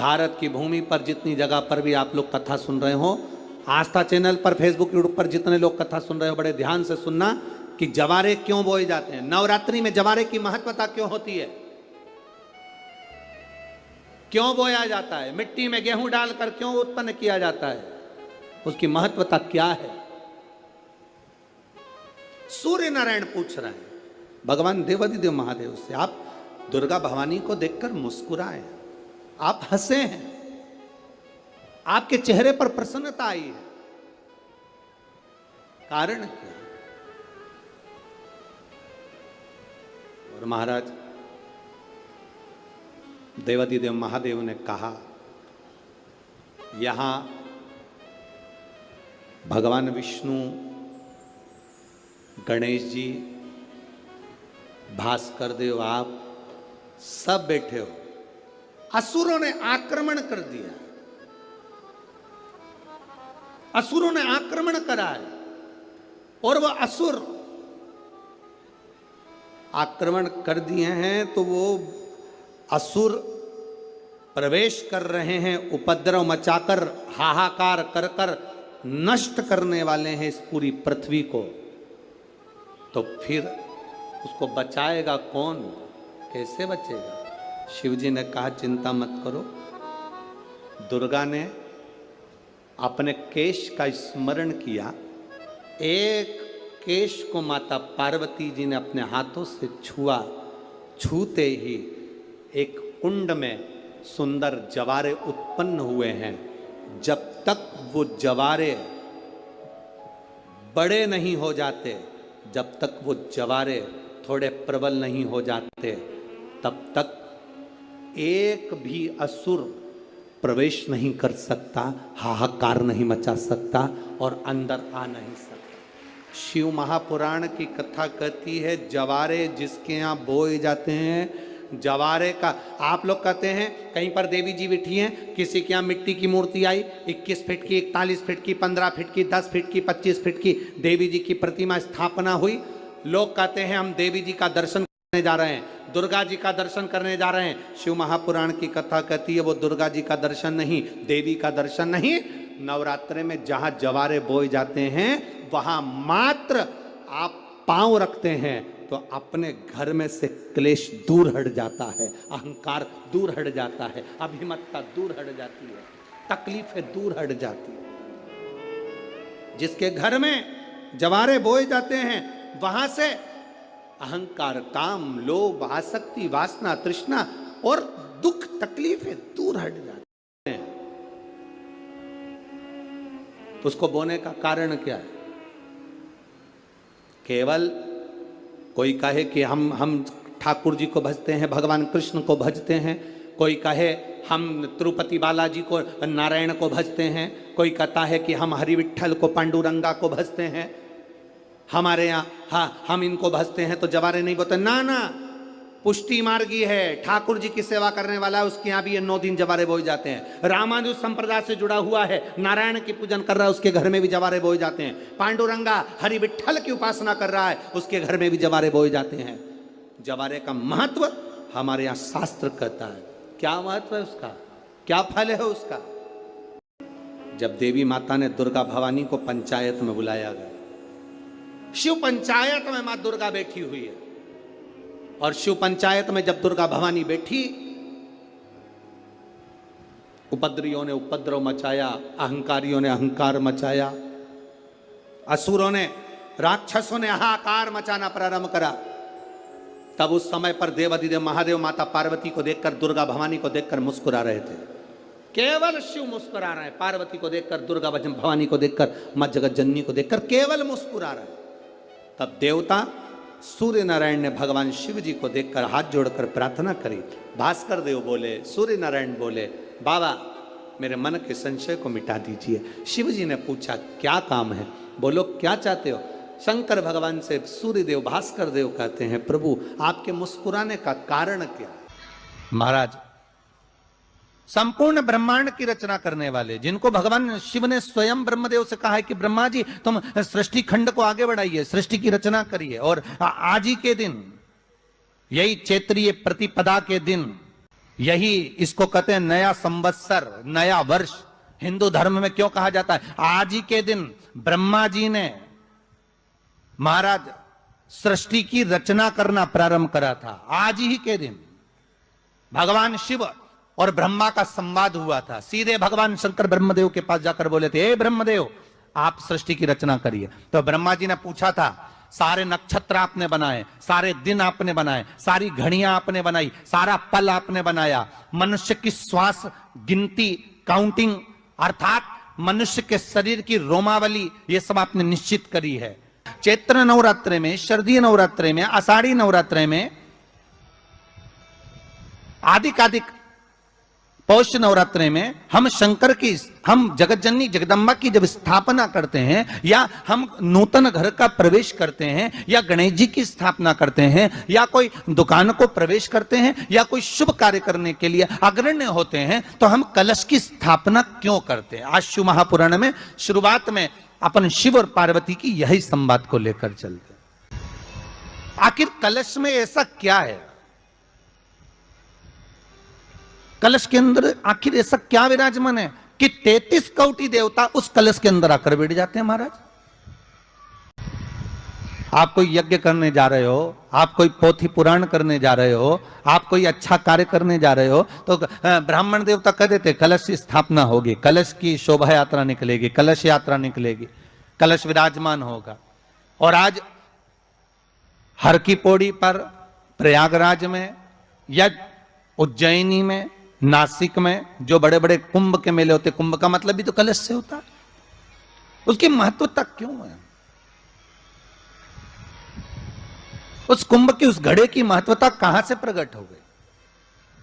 भारत की भूमि पर जितनी जगह पर भी आप लोग कथा सुन रहे हो, आस्था चैनल पर, फेसबुक, यूट्यूब पर जितने लोग कथा सुन रहे हो, बड़े ध्यान से सुनना कि जवारे क्यों बोए जाते हैं। नवरात्रि में जवारे की महत्वता क्यों होती है, क्यों बोया जाता है, मिट्टी में गेहूं डालकर क्यों उत्पन्न किया जाता है, उसकी महत्वता क्या है। सूर्य नारायण पूछ रहे हैं भगवान देवाधिदेव महादेव से, आप दुर्गा भवानी को देखकर मुस्कुराए, आप हंसे हैं, आपके चेहरे पर प्रसन्नता आई है, कारण क्या। और महाराज देवाधिदेव महादेव ने कहा, यहां भगवान विष्णु, गणेश जी, भास्कर देव, आप सब बैठे हो। असुरों ने आक्रमण कर दिया, असुरों ने आक्रमण करा है, और वह असुर आक्रमण कर दिए हैं तो वो असुर प्रवेश कर रहे हैं, उपद्रव मचाकर, हाहाकार कर कर नष्ट करने वाले हैं इस पूरी पृथ्वी को। तो फिर उसको बचाएगा कौन, कैसे बचेगा। शिव जी ने कहा चिंता मत करो। दुर्गा ने अपने केश का स्मरण किया, एक केश को माता पार्वती जी ने अपने हाथों से छुआ, छूते ही एक कुंड में सुंदर जवारे उत्पन्न हुए हैं। जब तक वो जवारे बड़े नहीं हो जाते, जब तक वो जवारे थोड़े प्रबल नहीं हो जाते, तब तक एक भी असुर प्रवेश नहीं कर सकता, हाहाकार नहीं मचा सकता और अंदर आ नहीं सकता। शिव महापुराण की कथा कहती है, जवारे जिसके यहाँ बोए जाते हैं, जवारे का, आप लोग कहते हैं कहीं पर देवी जी बैठी हैं, किसी के यहाँ मिट्टी की मूर्ति आई, 21 फीट की, 41 फीट की, 15 फीट की, 10 फीट की, 25 फीट की देवी जी की प्रतिमा स्थापना हुई। लोग कहते हैं हम देवी जी का दर्शन करने जा रहे हैं, दुर्गा जी का दर्शन करने जा रहे हैं। शिव महापुराण की कथा कहती है वो दुर्गा जी का दर्शन नहीं, देवी का दर्शन नहीं। नवरात्रे में जहां जवारे बोए जाते हैं वहां मात्र आप पांव रखते हैं तो अपने घर में से क्लेश दूर हट जाता है, अहंकार दूर हट जाता है, अभिमतता दूर हट जाती है, तकलीफें दूर हट जाती है। जिसके घर में जवारे बोए जाते हैं वहां से अहंकार, काम, लोभ, आसक्ति, वासना, तृष्णा और दुख, तकलीफें दूर हट जाती हैं। उसको बोने का कारण क्या है। केवल कोई कहे कि हम ठाकुर जी को भजते हैं, भगवान कृष्ण को भजते हैं, कोई कहे हम तिरुपति बालाजी को, नारायण को भजते हैं, कोई कहता है कि हम हरि विठ्ठल को, पांडुरंगा को भजते हैं, हमारे यहाँ हाँ हम इनको भजते हैं तो जवारे नहीं बोते। ना ना, पुष्टि मार्गी है, ठाकुर जी की सेवा करने वाला है, उसके यहाँ भी ये 9 दिन जवारे बोए जाते हैं। रामानुज संप्रदाय से जुड़ा हुआ है, नारायण की पूजन कर रहा है, उसके घर में भी जवारे बोए जाते हैं। पांडुरंगा हरि विठ्ठल की उपासना कर रहा है, उसके घर में भी जवारे बोए जाते हैं। जवारे का महत्व हमारे यहाँ शास्त्र कहता है। क्या महत्व है उसका, क्या फल है उसका। जब देवी माता ने दुर्गा भवानी को पंचायत में बुलाया गया, शिव पंचायत में मां दुर्गा बैठी हुई है, और शिव पंचायत में जब दुर्गा भवानी बैठी, उपद्रवियों ने उपद्रव मचाया, अहंकारियों ने अहंकार मचाया, असुरों ने, राक्षसों ने हाहाकार मचाना प्रारंभ करा। तब उस समय पर देवाधिदेव महादेव माता पार्वती को देखकर, दुर्गा भवानी को देखकर मुस्कुरा रहे थे। केवल शिव मुस्कुरा रहे हैं, पार्वती को देखकर, दुर्गा भवानी को देखकर, मां जगत जननी को देखकर केवल मुस्कुरा रहे हैं। तब देवता सूर्य नारायण ने भगवान शिव जी को देखकर हाथ जोड़कर प्रार्थना करी। भास्कर देव बोले, सूर्य नारायण बोले, बाबा मेरे मन के संशय को मिटा दीजिए। शिव जी ने पूछा क्या काम है, बोलो क्या चाहते हो। शंकर भगवान से सूर्य देव, भास्कर देव कहते हैं, प्रभु आपके मुस्कुराने का कारण क्या। महाराज, संपूर्ण ब्रह्मांड की रचना करने वाले, जिनको भगवान शिव ने स्वयं ब्रह्मदेव से कहा है कि ब्रह्मा जी तुम सृष्टि खंड को आगे बढ़ाइए, सृष्टि की रचना करिए, और आज ही के दिन, यही चैत्रीय प्रतिपदा के दिन, यही इसको कहते हैं नया संवत्सर, नया वर्ष। हिंदू धर्म में क्यों कहा जाता है? आज ही के दिन ब्रह्मा जी ने महाराज सृष्टि की रचना करना प्रारंभ करा था। आज ही के दिन भगवान शिव और ब्रह्मा का संवाद हुआ था। सीधे भगवान शंकर ब्रह्मदेव के पास जाकर बोले थे, हे ब्रह्मदेव, आप सृष्टि की रचना करिए। तो ब्रह्मा जी ने पूछा था, सारे नक्षत्र आपने बनाए, सारे दिन आपने बनाए, सारी घड़ियां आपने बनाई, सारा पल आपने बनाया, मनुष्य की श्वास गिनती, काउंटिंग, अर्थात मनुष्य के शरीर की रोमावली, ये सब आपने निश्चित करी है। चैत्र नवरात्रि में, शरदीय नवरात्रि में, आषाढ़ी नवरात्रि में, आदिकादिक पौष नवरात्रि में हम शंकर की, हम जगतजननी जगदम्बा की जब स्थापना करते हैं, या हम नूतन घर का प्रवेश करते हैं, या गणेश जी की स्थापना करते हैं, या कोई दुकान को प्रवेश करते हैं, या कोई शुभ कार्य करने के लिए अग्रण्य होते हैं, तो हम कलश की स्थापना क्यों करते हैं? आज शिव महापुराण में शुरुआत में अपन शिव और पार्वती की यही संवाद को लेकर चलते हैं। आखिर कलश में ऐसा क्या है? कलश के अंदर आखिर ऐसा क्या विराजमान है कि 33 कोटि देवता उस कलश के अंदर आकर बैठ जाते हैं? महाराज, आप कोई यज्ञ करने जा रहे हो, आप कोई पोथी पुराण करने जा रहे हो, आप कोई अच्छा कार्य करने जा रहे हो, तो ब्राह्मण देवता कह देते कलश की स्थापना होगी, कलश की शोभा यात्रा निकलेगी, कलश यात्रा निकलेगी, कलश विराजमान होगा। और आज हर की पौड़ी पर, प्रयागराज में, या उज्जैनी में, नासिक में जो बड़े बड़े कुंभ के मेले होते, कुंभ का मतलब भी तो कलश से होता है। उसकी महत्वता क्यों है? उस कुंभ की, उस घड़े की महत्वता कहां से प्रकट हो गई?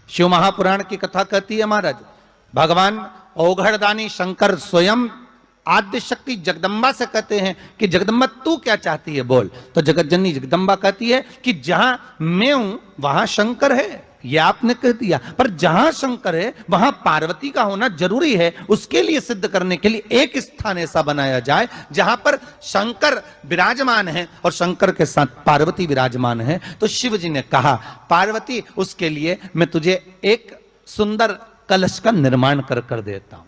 शिव महापुराण की कथा कहती है महाराज, भगवान औघड़दानी शंकर स्वयं आद्य शक्ति जगदम्बा से कहते हैं कि जगदम्बा तू क्या चाहती है बोल। तो जगतजननी जगदम्बा कहती है कि जहां मैं हूं वहां शंकर है। ये आपने कह दिया, पर जहां शंकर है वहां पार्वती का होना जरूरी है। उसके लिए सिद्ध करने के लिए एक स्थान ऐसा बनाया जाए जहां पर शंकर विराजमान है और शंकर के साथ पार्वती विराजमान है। तो शिव जी ने कहा, पार्वती, उसके लिए मैं तुझे एक सुंदर कलश का निर्माण कर देता हूं।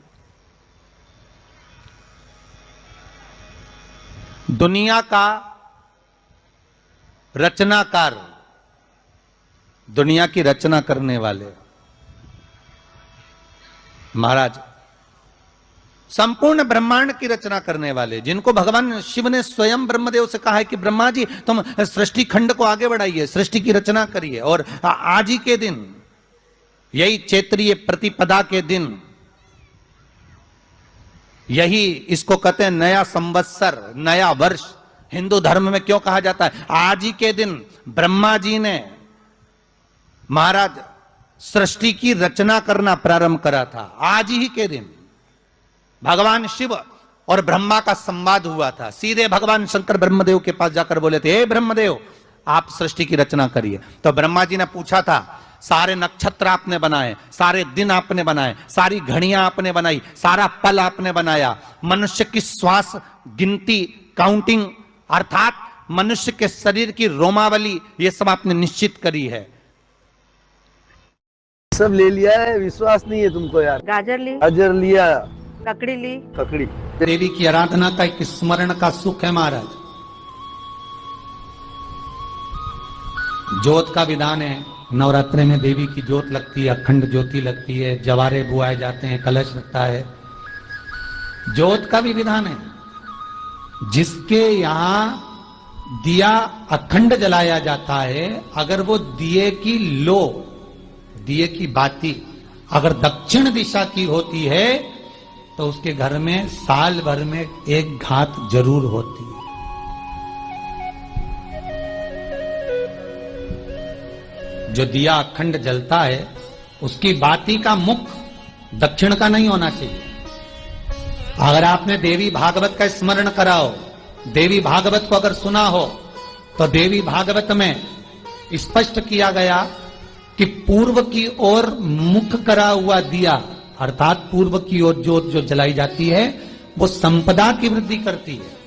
दुनिया का रचनाकार, दुनिया की रचना करने वाले महाराज, संपूर्ण ब्रह्मांड की रचना करने वाले, जिनको भगवान शिव ने स्वयं ब्रह्मदेव से कहा है कि ब्रह्मा जी तुम सृष्टि खंड को आगे बढ़ाइए, सृष्टि की रचना करिए। और आज ही के दिन, यही चैत्रीय प्रतिपदा के दिन, यही इसको कहते हैं नया संवत्सर, नया वर्ष। हिंदू धर्म में क्यों कहा जाता है? आज ही के दिन ब्रह्मा जी ने महाराज सृष्टि की रचना करना प्रारंभ करा था। आज ही के दिन भगवान शिव और ब्रह्मा का संवाद हुआ था। सीधे भगवान शंकर ब्रह्मदेव के पास जाकर बोले थे, हे ब्रह्मदेव, आप सृष्टि की रचना करिए। तो ब्रह्मा जी ने पूछा था, सारे नक्षत्र आपने बनाए, सारे दिन आपने बनाए, सारी घड़ियां आपने बनाई, सारा पल आपने बनाया, मनुष्य की श्वास गिनती, काउंटिंग, अर्थात मनुष्य के शरीर की रोमावली, ये सब आपने निश्चित करी है। सब ले लिया है, विश्वास नहीं है तुमको यार। गाजर ली, गाजर लिया, ककड़ी ली, ककड़ी। देवी की आराधना का एक स्मरण का सुख है महाराज। ज्योत का विधान है, नवरात्रि में देवी की ज्योत लगती है, अखंड ज्योति लगती है, जवारे बुआए जाते हैं, कलश लगता है। ज्योत का भी विधान है। जिसके यहां दिया अखंड जलाया जाता है, अगर वो दिए की लो, दिए की बाती अगर दक्षिण दिशा की होती है, तो उसके घर में साल भर में एक घात जरूर होती है। जो दिया अखंड जलता है, उसकी बाती का मुख दक्षिण का नहीं होना चाहिए। अगर आपने देवी भागवत का स्मरण कराओ, देवी भागवत को अगर सुना हो, तो देवी भागवत में स्पष्ट किया गया कि पूर्व की ओर मुख करा हुआ दिया, अर्थात पूर्व की ओर ज्योत जो जलाई जाती है, वो संपदा की वृद्धि करती है।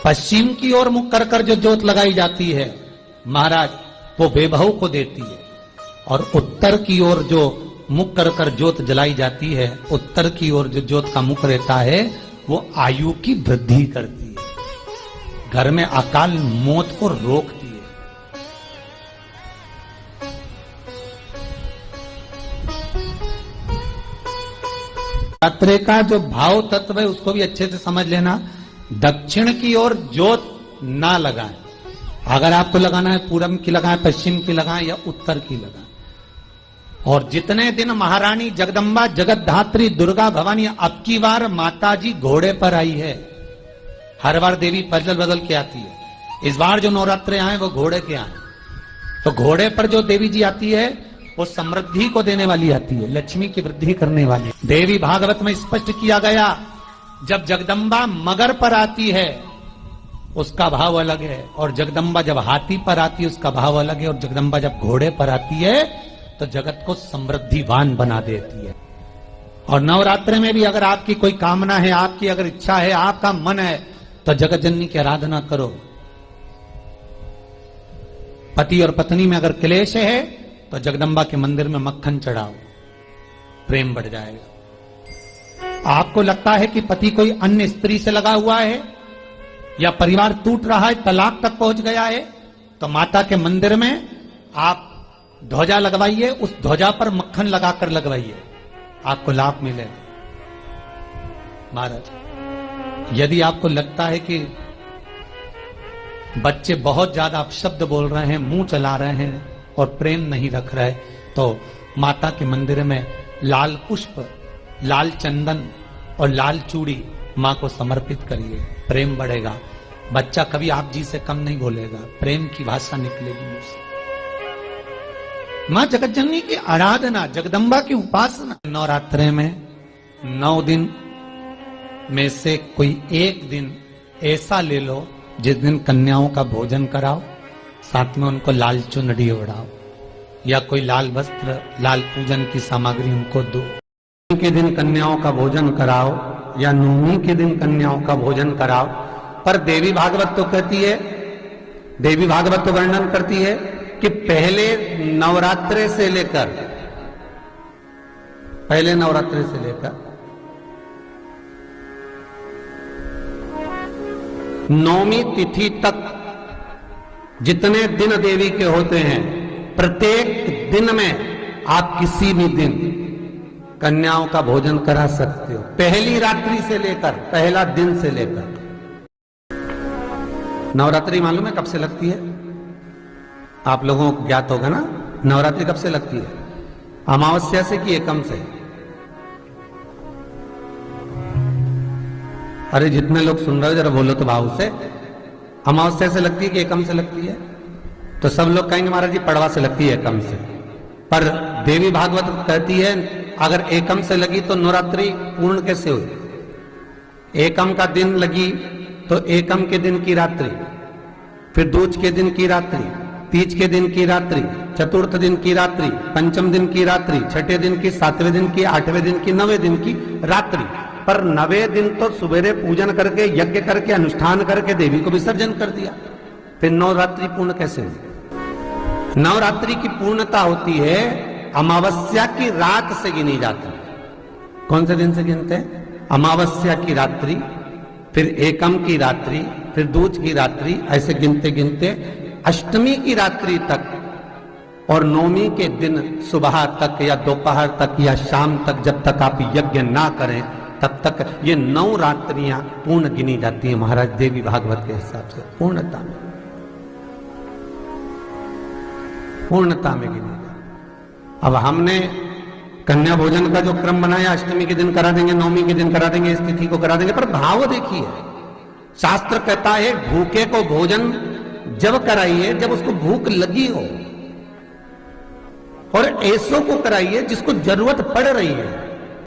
पश्चिम की ओर मुख कर जो ज्योत लगाई जाती है महाराज, वो बेबहू को देती है। और उत्तर की ओर जो मुख कर कर ज्योत जलाई जाती है, उत्तर की ओर जो ज्योत का मुख रहता है, वो आयु की वृद्धि करती है, घर में अकाल मौत को रोकती है। नवरात्रे का जो भाव तत्व है उसको भी अच्छे से समझ लेना। दक्षिण की ओर ज्योत ना लगाएं। अगर आपको लगाना है पूरब की लगाएं, पश्चिम की लगाएं या उत्तर की लगाएं। और जितने दिन महारानी जगदम्बा जगतधात्री दुर्गा भवानी, अब की बार माताजी घोड़े पर आई है। हर बार देवी बदल बदल के आती है। इस बार जो नवरात्रे आए वो घोड़े के आए। तो घोड़े पर जो देवी जी आती है वो समृद्धि को देने वाली आती है, लक्ष्मी की वृद्धि करने वाली। देवी भागवत में स्पष्ट किया गया, जब जगदम्बा मगर पर आती है उसका भाव अलग है, और जगदम्बा जब हाथी पर आती है उसका भाव अलग है, और जगदम्बा जब घोड़े पर आती है तो जगत को समृद्धिवान बना देती है। और नवरात्रि में भी अगर आपकी कोई कामना है, आपकी अगर इच्छा है, आपका मन है, तो जगत जननी की आराधना करो। पति और पत्नी में अगर क्लेश है तो जगदम्बा के मंदिर में मक्खन चढ़ाओ, प्रेम बढ़ जाएगा। आपको लगता है कि पति कोई अन्य स्त्री से लगा हुआ है या परिवार टूट रहा है, तलाक तक पहुंच गया है, तो माता के मंदिर में आप ध्वजा लगवाइए, उस ध्वजा पर मक्खन लगाकर लगवाइए, आपको लाभ मिले। महाराज, यदि आपको लगता है कि बच्चे बहुत ज्यादा अपशब्द बोल रहे हैं, मुंह चला रहे हैं और प्रेम नहीं रख रहे, तो माता के मंदिर में लाल पुष्प, लाल चंदन और लाल चूड़ी मां को समर्पित करिए, प्रेम बढ़ेगा। बच्चा कभी आप जी से कम नहीं बोलेगा, प्रेम की भाषा निकलेगी मुझसे। मां जगतजननी की आराधना, जगदम्बा की उपासना। नवरात्रे में 9 दिन में से कोई एक दिन ऐसा ले लो जिस दिन कन्याओं का भोजन कराओ, साथ में उनको लाल चुनरी ओढ़ाओ या कोई लाल वस्त्र, लाल पूजन की सामग्री उनको दो। के दिन कन्याओं का भोजन कराओ या नवमी के दिन कन्याओं का भोजन कराओ। पर देवी भागवत तो कहती है, देवी भागवत तो वर्णन करती है कि पहले नवरात्रे से लेकर, पहले नवरात्रे से लेकर 9वीं तिथि तक जितने दिन देवी के होते हैं, प्रत्येक दिन में आप किसी भी दिन कन्याओं का भोजन करा सकते हो, पहली रात्रि से लेकर, पहला दिन से लेकर। नवरात्रि मालूम है कब से लगती है? आप लोगों को ज्ञात होगा ना, नवरात्रि कब से लगती है? अमावस्या से कि एकम से? अरे जितने लोग सुन रहे हो जरा बोलो तो भाव से। अमावस्या से लगती है कि एकम से लगती है? तो सब लोग कहेंगे महाराज जी पड़वा से लगती है, एकम से। पर देवी भागवत कहती है अगर एकम से लगी तो नवरात्रि पूर्ण कैसे हुई? एकम का दिन लगी तो एकम के दिन की रात्रि, फिर दूज के दिन की रात्रि, तीज के दिन की रात्रि, चतुर्थ दिन की रात्रि, पंचम दिन की रात्रि, छठे दिन की, सातवें दिन की, आठवें दिन की, 9वें दिन की रात्रि। पर 9वें दिन तो सुबेरे पूजन करके, यज्ञ करके, अनुष्ठान करके देवी को विसर्जन कर दिया, फिर नवरात्रि पूर्ण कैसे हुई? नवरात्रि की पूर्णता होती है अमावस्या की रात से गिनी जाती है। कौन से दिन से गिनते हैं? अमावस्या की रात्रि, फिर एकम की रात्रि, फिर दूज की रात्रि, ऐसे गिनते गिनते अष्टमी की रात्रि तक और 9वीं के दिन सुबह तक या दोपहर तक या शाम तक, जब तक आप यज्ञ ना करें तब तक ये 9 रात्रियां पूर्ण गिनी जाती हैं महाराज देवी भागवत के हिसाब से। पूर्णता में, पूर्णता में गिनी। अब हमने कन्या भोजन का जो क्रम बनाया, अष्टमी के दिन करा देंगे, 9वीं के दिन करा देंगे, इस तिथि को करा देंगे, पर भाव देखिए, शास्त्र कहता है भूखे को भोजन जब कराइए जब उसको भूख लगी हो, और ऐसों को कराइए जिसको जरूरत पड़ रही है।